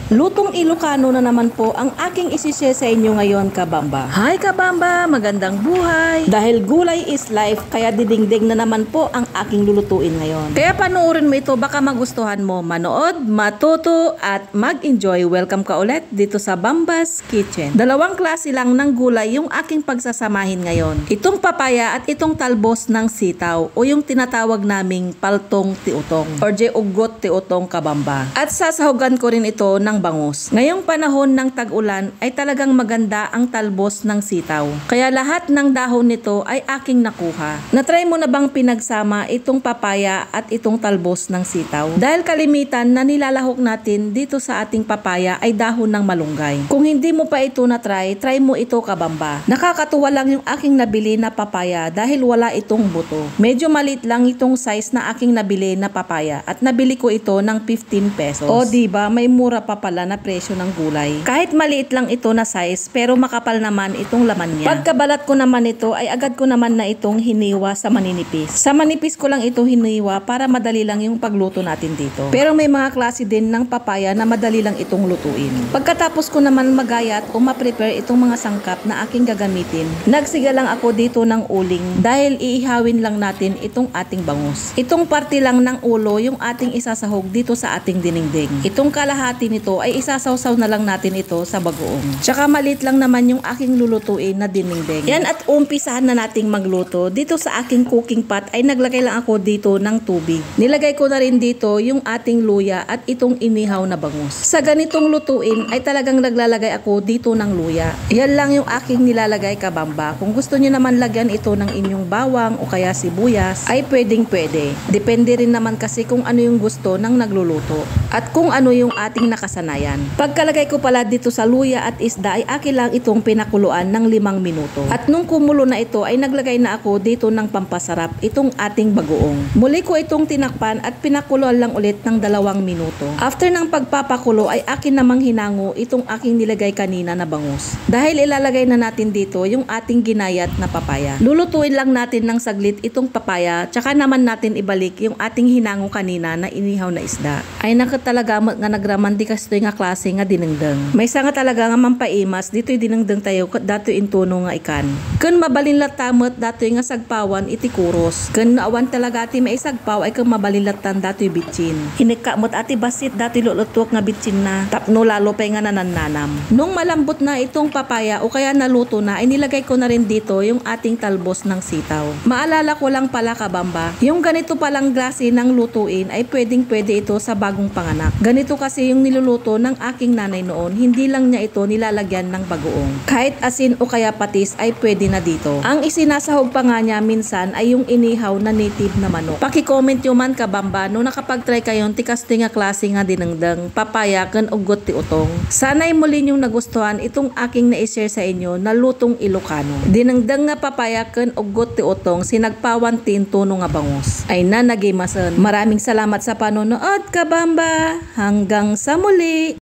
Lutong Ilocano na naman po ang aking isishare sa inyo ngayon, kabamba. Hi kabamba, magandang buhay! Dahil gulay is life, kaya didingding na naman po ang aking lulutuin ngayon. Kaya panoorin mo ito, baka magustuhan mo manood, matuto at mag-enjoy. Welcome ka ulit dito sa Bamba's Kitchen. Dalawang klase lang ng gulay yung aking pagsasamahin ngayon. Itong papaya at itong talbos ng sitaw o yung tinatawag naming paltong tiutong or ugot tiutong, kabamba. At sasahugan ko rin ito ng bangus. Ngayong panahon ng tag-ulan ay talagang maganda ang talbos ng sitaw. Kaya lahat ng dahon nito ay aking nakuha. Natry mo na bang pinagsama itong papaya at itong talbos ng sitaw? Dahil kalimitan na nilalahok natin dito sa ating papaya ay dahon ng malunggay. Kung hindi mo pa ito na-try, try mo ito, kabamba. Nakakatuwa lang yung aking nabili na papaya dahil wala itong buto. Medyo maliit lang itong size na aking nabili na papaya at nabili ko ito ng 15 pesos. O diba, may mura pa pala na presyo ng gulay. Kahit maliit lang ito na size, pero makapal naman itong laman niya. Pagkabalat ko naman ito, ay agad ko naman na itong hiniwa sa maninipis. Sa manipis ko lang ito hiniwa para madali lang yung pagluto natin dito. Pero may mga klase din ng papaya na madali lang itong lutuin. Pagkatapos ko naman magayat o ma-prepare itong mga sangkap na aking gagamitin, nagsiga lang ako dito ng uling dahil iihawin lang natin itong ating bangus. Itong parte lang ng ulo yung ating isasahog dito sa ating dinengdeng. Itong kalahati nito ay isasawsaw na lang natin ito sa bagoong. Tsaka maliit lang naman yung aking lulutuin na dinengdeng. Yan, at umpisahan na nating magluto. Dito sa aking cooking pot ay naglagay lang ako dito ng tubig. Nilagay ko na rin dito yung ating luya at itong inihaw na bangus. Sa ganitong lutuin ay talagang naglalagay ako dito ng luya. Yan lang yung aking nilalagay, kabamba. Kung gusto niyo naman lagyan ito ng inyong bawang o kaya sibuyas, ay pwedeng-pwede. Depende rin naman kasi kung ano yung gusto ng nagluluto at kung ano yung ating nakasanayan. Pagkalagay ko pala dito sa luya at isda ay akin lang itong pinakuluan ng 5 minuto. At nung kumulo na ito ay naglagay na ako dito ng pampasarap, itong ating bagoong. Muli ko itong tinakpan at pinakuluan lang ulit ng 2 minuto. After ng pagpapakulo ay akin namang hinango itong aking nilagay kanina na bangus. Dahil ilalagay na natin dito yung ating ginayat na papaya. Lulutuin lang natin ng saglit itong papaya, tsaka naman natin ibalik yung ating hinango kanina na inihaw na isda. Ay nakatalaga nga nagraman di kasi nga klase nga dinengdeng. May nga talaga nga mampaimas dito'y dinengdeng tayo dato intuno nga ikan. Kun mabalin latamot dato'y nga sagpawan iti kuros. Kun awan talaga ati may sagpaw ay kun mabalin latan dato'y bitsin. Hinikamot ati basit dato'y lulutuak nga bitsin na tapno lalo pa nga nananam. Nung malambot na itong papaya o kaya naluto na ay nilagay ko na rin dito yung ating talbos ng sitaw. Maalala ko lang pala, kabamba, yung ganito palang klase ng lutuin ay pwedeng-pwede ito sa bagong panganak. Ganito kasi yung niluluto ng aking nanay noon, hindi lang niya ito nilalagyan ng bagoong. Kahit asin o kaya patis ay pwede na dito. Ang isinasahog pa nga niya minsan ay yung inihaw na native na manok. Paki-comment nyo man, kabamba, no nakapag-try kayong tikas nga klase nga dinengdeng, papaya kan ugot ti utong. Sana'y muli nyong nagustuhan itong aking na-share sa inyo na lutong Ilocano. Dinengdeng nga papaya kan ugot ti utong, sinagpawan tintuno nga bangus. Ay na nagimasan. Maraming salamat sa panonood, kabamba. Hanggang sa muli!